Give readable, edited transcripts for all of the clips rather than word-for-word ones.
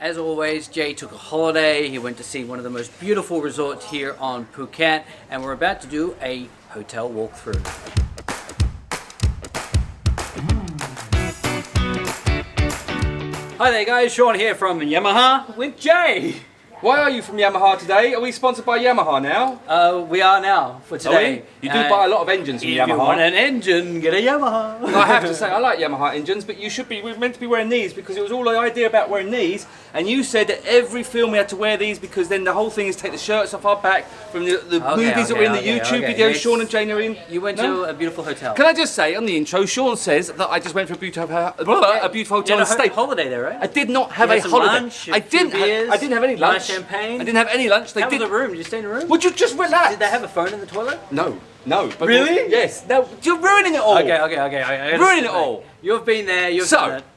As always, Jay took a holiday. He went to see one of the most beautiful resorts here on Phuket, and we're about to do a hotel walkthrough. Hi there guys, Sean here from Yamaha with Jay. Why are you from Yamaha today? Are we sponsored by Yamaha now? We are now for today. You do buy a lot of engines from if Yamaha. You want an engine, get a Yamaha. I have to say, I like Yamaha engines, but we're meant to be wearing these because it was all the idea about wearing these, and you said that every film we had to wear these because then the whole thing is take the shirts off our back from the movies that were in the YouTube videos. Sean and Jane are in. You went to a beautiful hotel. Can I just say on the intro, Sean says that I just went for a beautiful hotel and stayed. Holiday there, right? I did not have a holiday. Lunch, I didn't have any lunch. Champagne. I didn't have any lunch. How was the room? Did you stay in a room? Would you just relax? Did they have a phone in the toilet? No. But really? Yes. No, you're ruining it all. Okay. Ruining it all. You've been there.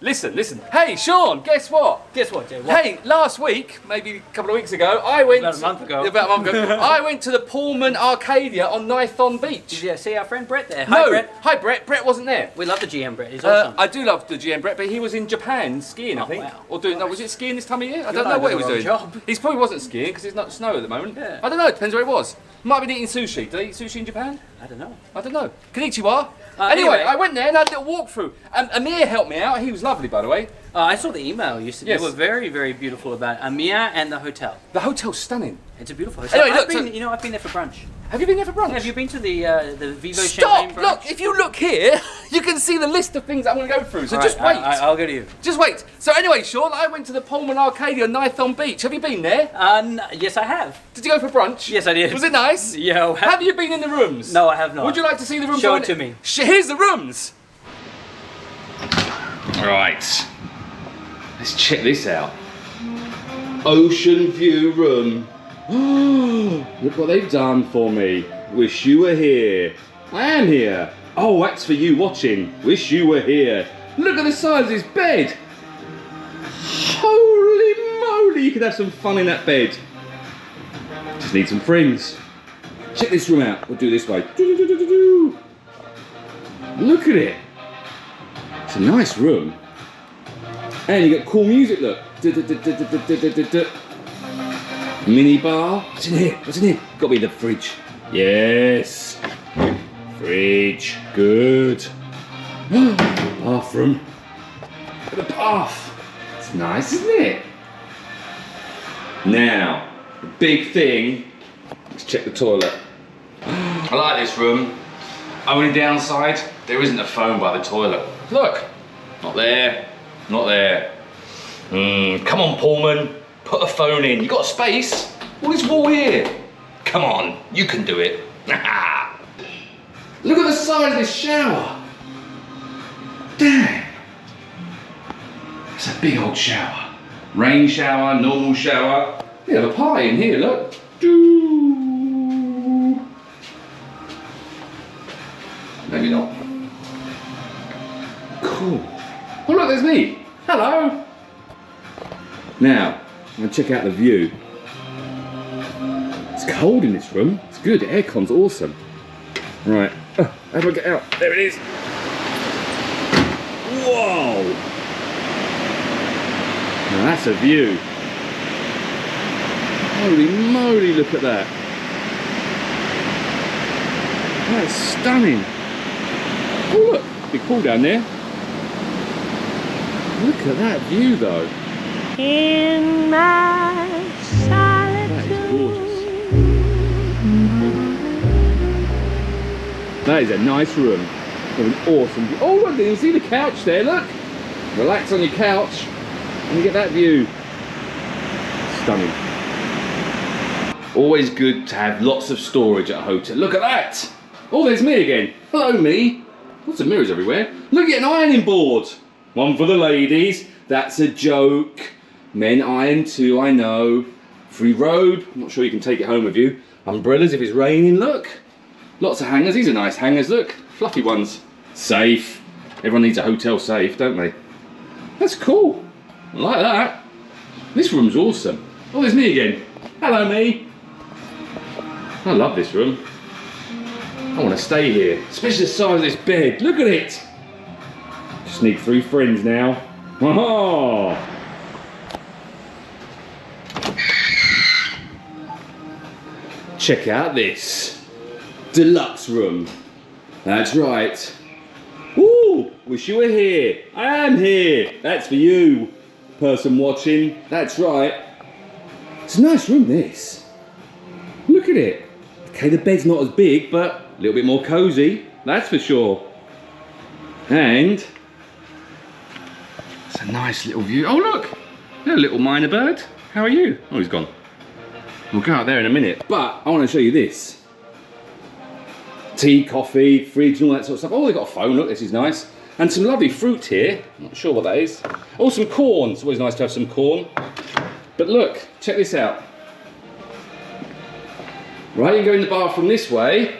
Listen. Hey, Sean, guess what? Guess what, Jay? What? Hey, last week, maybe a couple of weeks ago, I went... About a month ago. I went to the Pullman Arcadia on Naithon Beach. Did you see our friend Brett there? No. Hi, Brett. Hi, Brett. Brett wasn't there. We love the GM Brett. He's awesome. I do love the GM Brett, but he was in Japan skiing, I think. Wow. Or doing... No, was it skiing this time of year? I don't know what he was doing. Job. He probably wasn't skiing because it's not snow at the moment. Yeah. I don't know. It depends where it was. Might have been eating sushi. Did they eat sushi in Japan? I don't know. Konnichiwa. Anyway, I went there and had a little walkthrough. Amir helped me out. He was lovely, by the way. I saw the email. You said you were very, very beautiful about Amir and the hotel. The hotel's stunning. It's a beautiful hotel. Anyway, I've been there for brunch. Have you been there for brunch? Yeah, have you been to the Vivo Champagne brunch? Look, if you look here, you can see the list of things I'm going to go through. So just wait. I'll go to you. Just wait. So anyway, Sean, I went to the Pullman Arcadia Naithon Beach. Have you been there? Yes, I have. Did you go for brunch? Yes, I did. Was it nice? Yeah. Have you been in the rooms? No, I have not. Would you like to see the rooms? Show it to me. Here's the rooms. Right. Let's check this out. Ocean view room. Look what they've done for me. Wish you were here. I am here. Oh, that's for you watching. Wish you were here. Look at the size of this bed. Holy moly, you could have some fun in that bed. Just need some friends. Check this room out. We'll do it this way. Look at it. It's a nice room. And you get cool music, look. Mini bar. What's in here? What's in here? Got to be the fridge. Yes. Fridge. Good. Bathroom. Look at the bath. It's nice, isn't it? Now, the big thing. Let's check the toilet. I like this room. Only downside, there isn't a phone by the toilet. Look. Not there. Not there. Come on, Pullman. Put a phone in. You got space? All this wall here. Come on, you can do it. Look at the size of this shower. Damn. It's a big old shower. Rain shower, normal shower. We have a party in here, look. Maybe not. Cool. Oh look, there's me. Hello. Now, I'm going to check out the view. It's cold in this room. It's good, the aircon's awesome. Right, how do I get out? There it is. Whoa! Now that's a view. Holy moly, look at that. That's stunning. Oh look, big pool down there. Look at that view though. In my solitude. That is gorgeous. That is a nice room with an awesome view. Oh look, you can see the couch there, look. Relax on your couch and you get that view. Stunning. Always good to have lots of storage at a hotel. Look at that. Oh, there's me again. Hello, me. Lots of mirrors everywhere. Look at an ironing board. One for the ladies. That's a joke. Men iron too, I know. Free robe. I'm not sure you can take it home with you. Umbrellas if it's raining, look. Lots of hangers. These are nice hangers, look. Fluffy ones. Safe. Everyone needs a hotel safe, don't they? That's cool. I like that. This room's awesome. Oh, there's me again. Hello, me. I love this room. I want to stay here, especially the size of this bed. Look at it. Just need 3 friends now. Oh. check out this deluxe room. That's right. Ooh, wish you were here. I am here. That's for you, person watching. That's right. It's a nice room, this. Look at it. Okay, the bed's not as big, but a little bit more cozy. That's for sure. And it's a nice little view. Oh, look. Hello, little minor bird. How are you? Oh, he's gone. We'll go out there in a minute. But I want to show you this. Tea, coffee, fridge and all that sort of stuff. Oh, they've got a phone, look, this is nice. And some lovely fruit here. I'm not sure what that is. Oh, some corn. It's always nice to have some corn. But look, check this out. Right, you can go in the bathroom this way.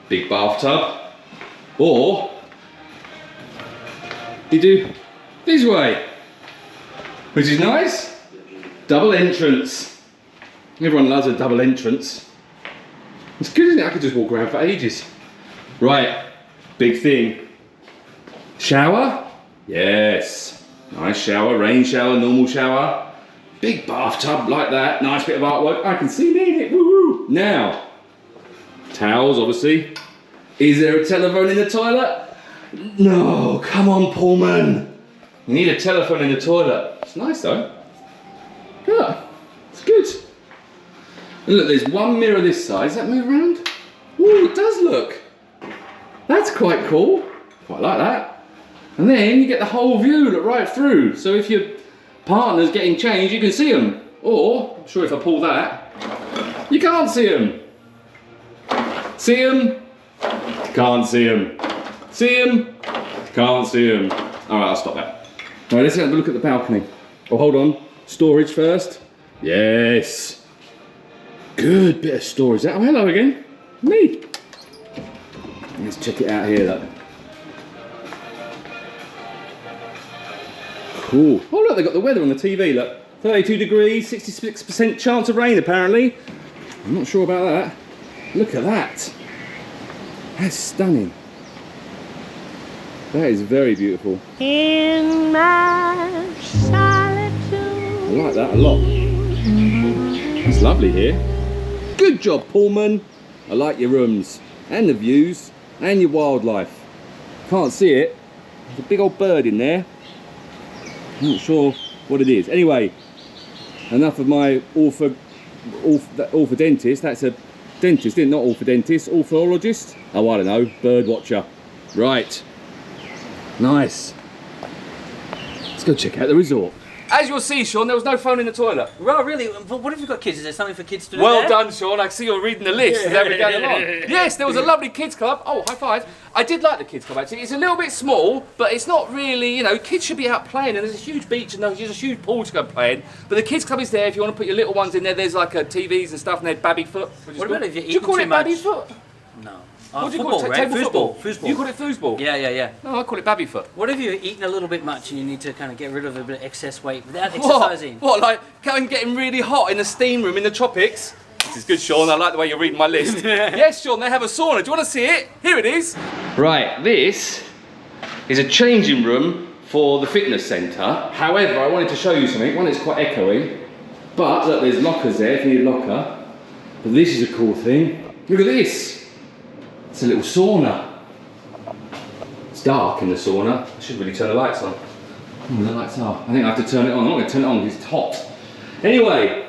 Big bathtub. Or you do this way. Which is nice. Double entrance. Everyone loves a double entrance. It's good, isn't it? I could just walk around for ages. Right, big thing. Shower? Yes. Nice shower, rain shower, normal shower. Big bathtub like that. Nice bit of artwork. I can see me in it. Woo-hoo. Now, towels, obviously. Is there a telephone in the toilet? No, come on, Pullman. You need a telephone in the toilet. It's nice though. Yeah, it's good. And look, there's one mirror this side. Does that move around? Ooh, it does look. That's quite cool. Quite like that. And then you get the whole view, look right through. So if your partner's getting changed, you can see them. Or, I'm sure if I pull that, you can't see them. See them? Can't see them. See them? Can't see them. All right, I'll stop that. All right, let's have a look at the balcony. Oh, hold on. Storage first. Yes. Good bit of storage. Oh, hello again. Me. Let's check it out here, look. Cool. Oh, look, they've got the weather on the TV, look. 32 degrees, 66% chance of rain, apparently. I'm not sure about that. Look at that. That's stunning. That is very beautiful. In my solitude. I like that a lot. It's lovely here. Good job, Pullman. I like your rooms and the views and your wildlife. Can't see it. There's a big old bird in there. I'm not sure what it is. Anyway, enough of my orthodontist. That's a dentist, isn't it? Not orthodontist, ornithologist. Oh, I don't know, bird watcher. Right. Nice. Let's go check out the resort. As you'll see, Sean, there was no phone in the toilet. Well, really? But what have you got kids? Is there something for kids to do Well there? done, Sean. I see you're reading the list as we're going along. Yes, there was a lovely kids club. Oh, high five. I did like the kids club, actually. It's a little bit small, but it's not really, you know, kids should be out playing, and there's a huge beach and there's a huge pool to go playing. But the kids club is there if you want to put your little ones in there. There's like TVs and stuff, and there's Babyfoot. What about if you're Do you call eating it too much? Babyfoot? No. What do you football, call it? right? Table football? Foosball. You call it foosball? Yeah. No, I call it Babyfoot. What if you're eating a little bit much and you need to kind of get rid of a bit of excess weight without exercising? What, like getting really hot in the steam room in the tropics? This is good, Sean. I like the way you're reading my list. Yes, Sean, they have a sauna. Do you want to see it? Here it is. Right, this is a changing room for the fitness centre. However, I wanted to show you something. One, it's quite echoey. But, look, there's lockers there if you need a locker. But this is a cool thing. Look at this. It's a little sauna. It's dark in the sauna. I should really turn the lights on. Oh, the lights are. I think I have to turn it on. I'm not going to turn it on because it's hot. Anyway,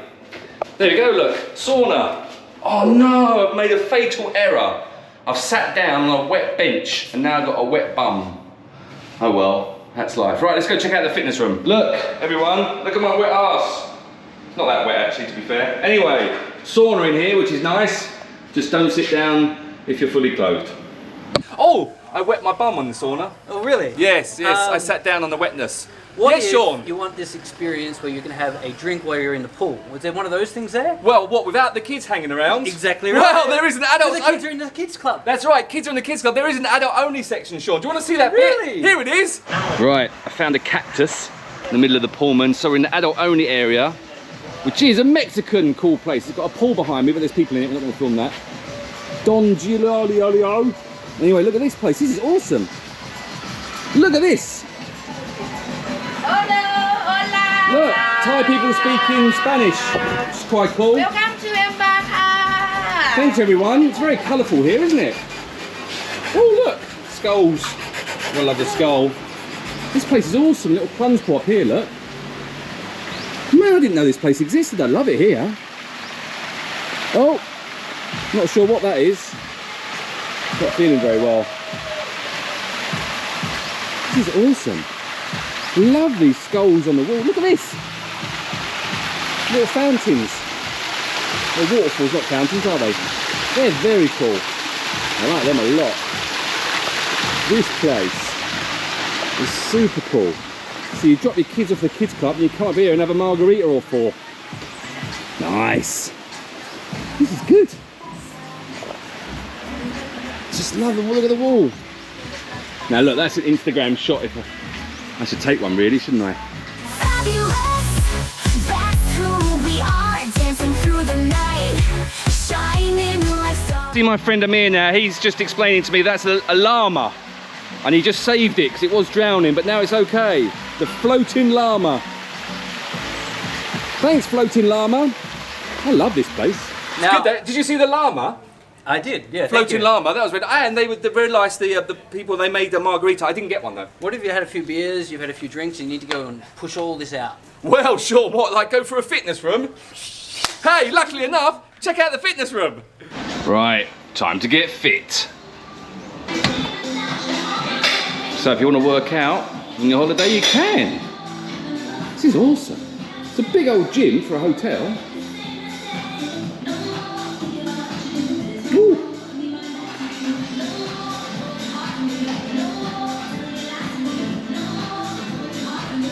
there we go, look. Sauna. Oh no, I've made a fatal error. I've sat down on a wet bench and now I've got a wet bum. Oh well, that's life. Right, let's go check out the fitness room. Look, everyone, look at my wet arse. It's not that wet actually, to be fair. Anyway, sauna in here, which is nice. Just don't sit down if you're fully clothed. Oh, I wet my bum on the sauna. Oh, really? Yes, I sat down on the wetness. What yes, if Sean? you want this experience where you can have a drink while you're in the pool? Was there one of those things there? Well, what, without the kids hanging around? Exactly right. Well, there is an adult... The kids are in the kids club. That's right, kids are in the kids club. There is an adult-only section, Sean. Do you want to see that Really? bit? Here it is. Right, I found a cactus in the middle of the Pullman, so we're in the adult-only area, which is a Mexican cool place. It's got a pool behind me, but there's people in it. We're not going to film that. Don Giuliano. Anyway, look at this place. This is awesome. Look at this. Hola, hola. Look, Thai people speaking Spanish. It's quite cool. Welcome to Embaka. Thanks everyone. It's very colourful here, isn't it? Oh look, skulls. I love the skull. This place is awesome. Little plunge pool up here, look. Man, I didn't know this place existed. I love it here. Oh, not sure what that is. Not feeling very well. This is awesome. Love these skulls on the wall. Look at this. Little fountains. They're waterfalls, not fountains, are they? They're very cool. I like them a lot. This place is super cool. So you drop your kids off the kids club and you come up here and have a margarita or 4. Nice. This is good. Just love the look at the wall. Now look, that's an Instagram shot. I should take one really, shouldn't I? See my friend Amir now, he's just explaining to me that's a llama. And he just saved it because it was drowning, but now it's okay. The floating llama. Thanks, floating llama. I love this place. Now, Did you see the llama? I did, yeah. Floating llama, that was really, and they realised the people they made the margarita. I didn't get one though. What if you had a few beers, you've had a few drinks, and you need to go and push all this out? Well, sure, what, like go for a fitness room? Hey, luckily enough, check out the fitness room. Right, time to get fit. So if you want to work out on your holiday, you can. This is awesome. It's a big old gym for a hotel. Ooh.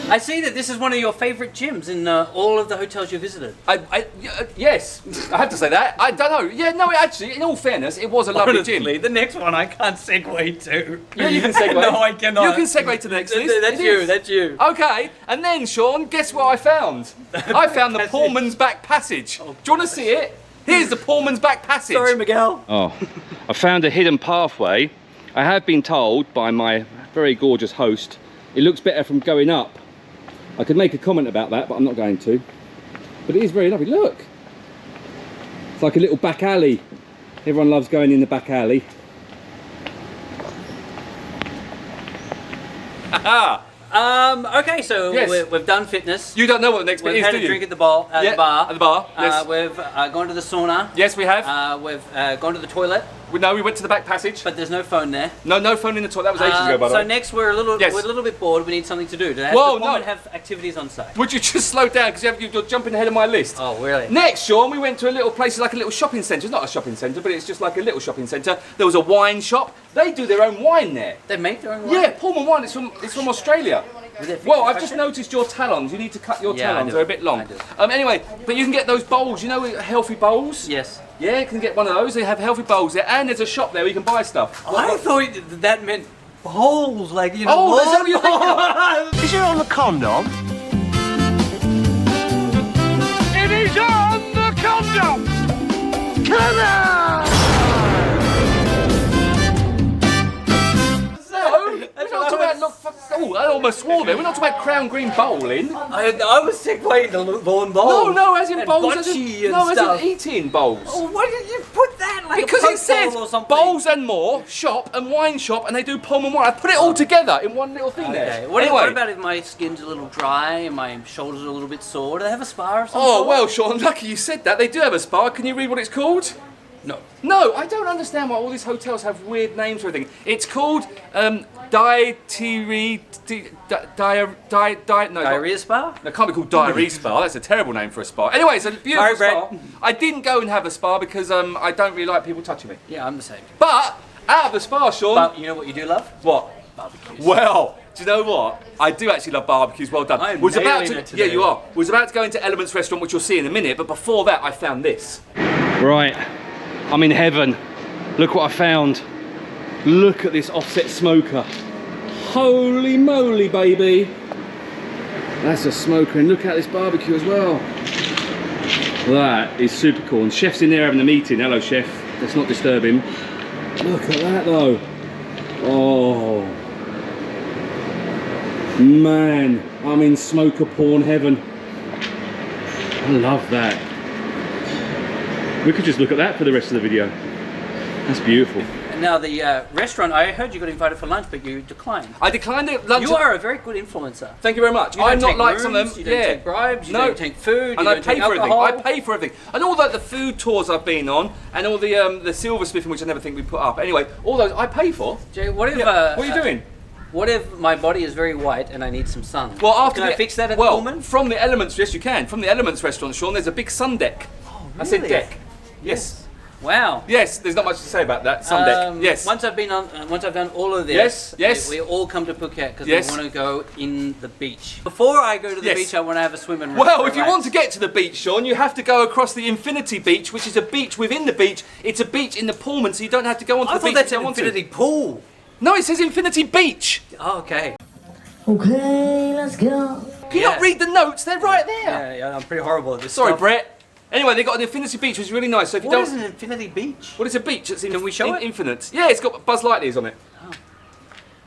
I see that this is one of your favourite gyms in all of the hotels you visited. Yes, I have to say that. I don't know. Yeah, no, actually, in all fairness, it was a lovely Honestly, gym. the next one I can't segue to. Yeah, you can segue. No, I cannot. You can segue to the next list. That's you, that's you. Okay, and then, Sean, guess what I found? I found the Pullman's Back Passage. Do you want to see it? Here's the Pullman's Back Passage. Sorry, Miguel. Oh, I found a hidden pathway. I have been told by my very gorgeous host, it looks better from going up. I could make a comment about that, but I'm not going to. But it is very lovely, look. It's like a little back alley. Everyone loves going in the back alley. Okay, so Yes. we've done fitness. You don't know what the next bit We've is, had do a you? drink at the bar. At the bar, yes. We've gone to the sauna. Yes, we have. We've gone to the toilet, No, we went to the back passage. but there's no phone there. No phone in the toilet. That was ages ago, by the So way. next we're a little bit bored. We need something to do. Does the Whoa, Pullman no. have activities on site? Would you just slow down, because you're jumping ahead of my list. Oh, really? Next, Sean, we went to a little place, like a little shopping centre. It's not a shopping centre, but it's just like a little shopping centre. There was a wine shop. They do their own wine there. They make their own wine? Yeah, Pullman wine. It's from Australia. Is it Well, I've just fashion? noticed your talons. You need to cut your Yeah, I talons. do. They're a bit long. I do. Anyway, but you can get those bowls. You know, healthy bowls. Yes. Yeah, you can get one of those. They have healthy bowls there, and there's a shop there where you can buy stuff. I thought that meant bowls, like, you know. Oh, that's what you're thinking. Is it on the condom? It is on the condom! Come on! No, we're not talking about. Oh, I almost swore there. We're not talking about Crown Green bowling. I was segueing to lawn bowls. No, as in and bowls. As bocce in, and as stuff. in eating bowls. Oh, why did you put that like Because a it Coke says bowl or something? bowls and more, shop and wine shop, and they do Pullman wine. I put it all together in one little thing Okay. there. What Anyway. about if my skin's a little dry and my shoulders are a little bit sore? Do they have a spa or something? Oh, well, Sean, lucky you said that. They do have a spa. Can you read what it's called? No. No, I don't understand why all these hotels have weird names for everything. It's called Diarrhea spa? No, it can't be called Diarrhea Spa. That's a terrible name for a spa. Anyway, it's a beautiful Sorry, spa. Brett. I didn't go and have a spa because I don't really like people touching me. Yeah, I'm the same. But out of the spa, Sean. But you know what you do love? What? Barbecues. Well, do you know what? I do actually love barbecues. Well done. I'm Was about nailing to, it today. yeah, you are. Was about to go into Elements Restaurant, which you'll see in a minute. But before that, I found this. Right, I'm in heaven. Look what I found. Look at this offset smoker. Holy moly, baby! That's a smoker, and look at this barbecue as well. That is super cool. And chef's in there having a meeting. Hello, chef. Let's not disturb him. Look at that, though. Oh. Man, I'm in smoker porn heaven. I love that. We could just look at that for the rest of the video. That's beautiful. Now the restaurant, I heard you got invited for lunch, but you declined. I declined it. Lunch. You are a very good influencer. Thank you very much. You don't I'm not take like rooms, some of them. You don't take bribes. You don't take food. And you I don't pay take for everything. alcohol. I pay for everything. And all the food tours I've been on, and all the silversmithing, which I never think we put up. Anyway, all those I pay for. Jay, what if? Yeah. What are you doing? What if my body is very white and I need some sun? Well, after can I fix that at the Pullman? From the Elements, yes, you can. From the Elements restaurant, Sean, there's a big sun deck. Oh, really? I said deck. Yes. Wow. Yes, there's not much to say about that. Sun deck. Yes. Once I've done all of this, yes. we all come to Phuket because Yes. we want to go in the beach. Before I go to the Yes. beach, I want to have a swim and Well, if you relax. want to get to the beach, Sean, you have to go across the Infinity Beach, which is a beach within the beach. It's a beach in the Pullman, so you don't have to go onto I the thought beach. that's if you an don't want to. infinity pool. No, it says Infinity Beach. Oh, okay. Okay, let's go. Can you not read the notes? They're right there. Yeah, I'm pretty horrible at this Sorry, stuff. Brett. Anyway, they got an Infinity Beach, which is really nice. So if you What don't, is an infinity beach? well, it's a beach. It's Can we show it? Infinite. Yeah, it's got Buzz Lightyear's on it.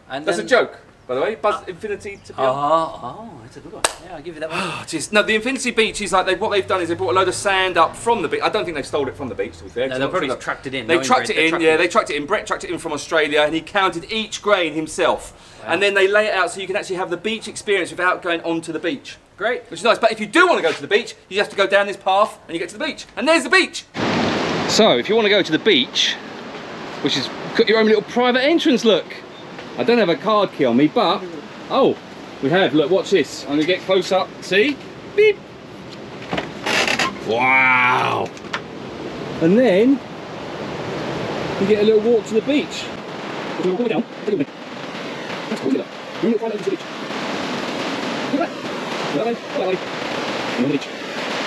And That's a then- joke, by the way. Buzz Infinity to beyond. Oh, that's a good one. Yeah, I'll give you that one. Oh, jeez. No, the Infinity Beach is like what they've done is they brought a load of sand up from the beach. I don't think they've stole it from the beach, to be fair. No, 'cause they I'm probably sure trucked it in. They knowing trucked Brett, it in, trucked yeah, they trucked it in. Brett trucked it in from Australia and he counted each grain himself. Wow. And then they lay it out so you can actually have the beach experience without going onto the beach. Great. Which is nice. But if you do want to go to the beach, you have to go down this path and you get to the beach. And there's the beach. So, if you want to go to the beach, which is got your own little private entrance, look. I don't have a card key on me, but, oh, we have, look, watch this. I'm going to get close up, see? Beep. Wow. And then, you get a little walk to the beach. We'll go down, take a minute. That's cool, look. You're going to find out to the beach. Look at that. Look that way, look that way. You're on the beach.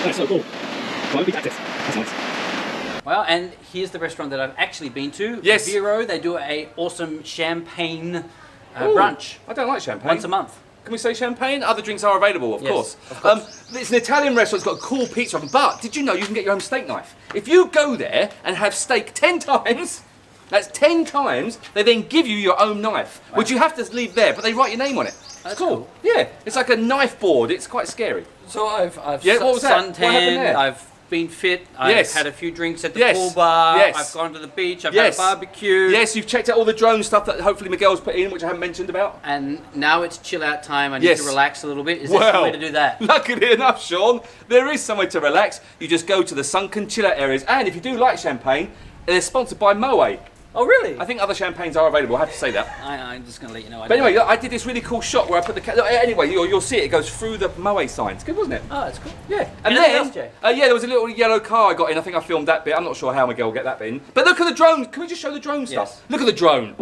That's so cool. Private beach access. That's nice. Well, and here's the restaurant that I've actually been to. Yes. Vero. They do a awesome champagne Ooh, brunch I don't like champagne. once a month. Can we say champagne? Other drinks are available, of Yes, course. of course. It's an Italian restaurant. It's got a cool pizza oven. But did you know you can get your own steak knife? If you go there and have steak 10 times, that's 10 times, they then give you your own knife, which you have to leave there, but they write your name on it. That's cool. cool. Yeah, it's like a knife board. It's quite scary. So I've Yeah, what was that? What happened suntanned, there? I've been fit, I've Yes. had a few drinks at the Yes. pool bar, Yes. I've gone to the beach, I've Yes. had a barbecue. Yes, you've checked out all the drone stuff that hopefully Miguel's put in, which I haven't mentioned about. And now it's chill out time. I need Yes. to relax a little bit. Is there some way to do that? Luckily enough, Sean, there is somewhere to relax. You just go to the sunken chill out areas. And if you do like champagne, they're sponsored by Moët. Oh, really? I think other champagnes are available, I have to say that. I'm just going to let you know. But anyway, look, I did this really cool shot where I put the... Anyway, you'll see it. It goes through the Moët sign. It's good, wasn't it? Oh, that's cool. Yeah. And Anything then... else, Jay? Yeah, there was a little yellow car I got in. I think I filmed that bit. I'm not sure how Miguel will get that bit in. But look at the drone. Can we just show the drone stuff? Yes. Look at the drone.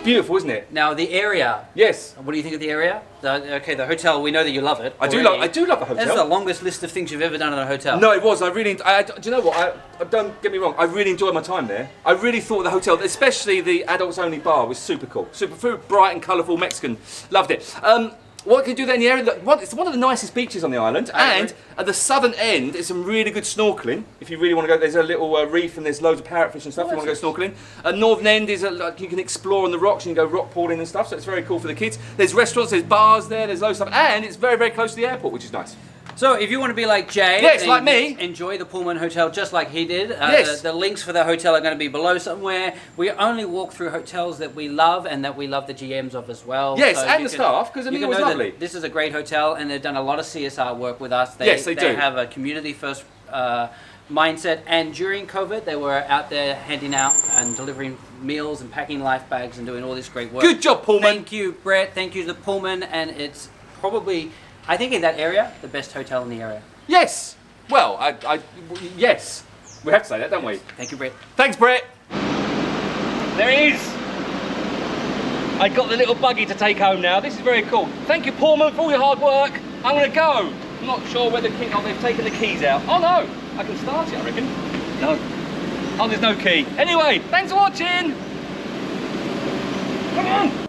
Beautiful, isn't it? Now, the area. Yes. What do you think of the area? The hotel, we know that you love it. I do already. love the hotel. That's the longest list of things you've ever done in a hotel. No, it was. Do you know what? Don't get me wrong. I really enjoyed my time there. I really thought the hotel, especially the adults-only bar, was super cool. Super food, bright and colourful Mexican. Loved it. What can you do there in the area? It's one of the nicest beaches on the island, I and agree. at the southern end, there's some really good snorkeling. If you really want to go, there's a little reef and there's loads of parrotfish and stuff. If you want to go snorkeling. At northern end is like you can explore on the rocks. You can go rock pooling and stuff. So it's very cool for the kids. There's restaurants, there's bars there, there's loads of stuff, and it's very, very close to the airport, which is nice. So, if you want to be like Jay, Yes, and like me. enjoy the Pullman Hotel just like he did. Yes. The links for the hotel are going to be below somewhere. We only walk through hotels that we love and that we love the GMs of as well. Yes, So and you the staff, 'cause the you meal can was know that lovely. This is a great hotel, and they've done a lot of CSR work with us. Yes, they do. They have a community-first mindset, and during COVID, they were out there handing out and delivering meals and packing life bags and doing all this great work. Good job, Pullman. Thank you, Brett. Thank you to the Pullman, and it's probably, I think in that area, the best hotel in the area. Yes. Well, yes. We have to say that, don't we? Thank you, Brett. Thanks, Brett. There he is. I got the little buggy to take home now. This is very cool. Thank you, Pullman, for all your hard work. I'm going to go. I'm not sure where the key... Oh, they've taken the keys out. Oh, no. I can start it, I reckon. No. Oh, there's no key. Anyway, thanks for watching. Come on.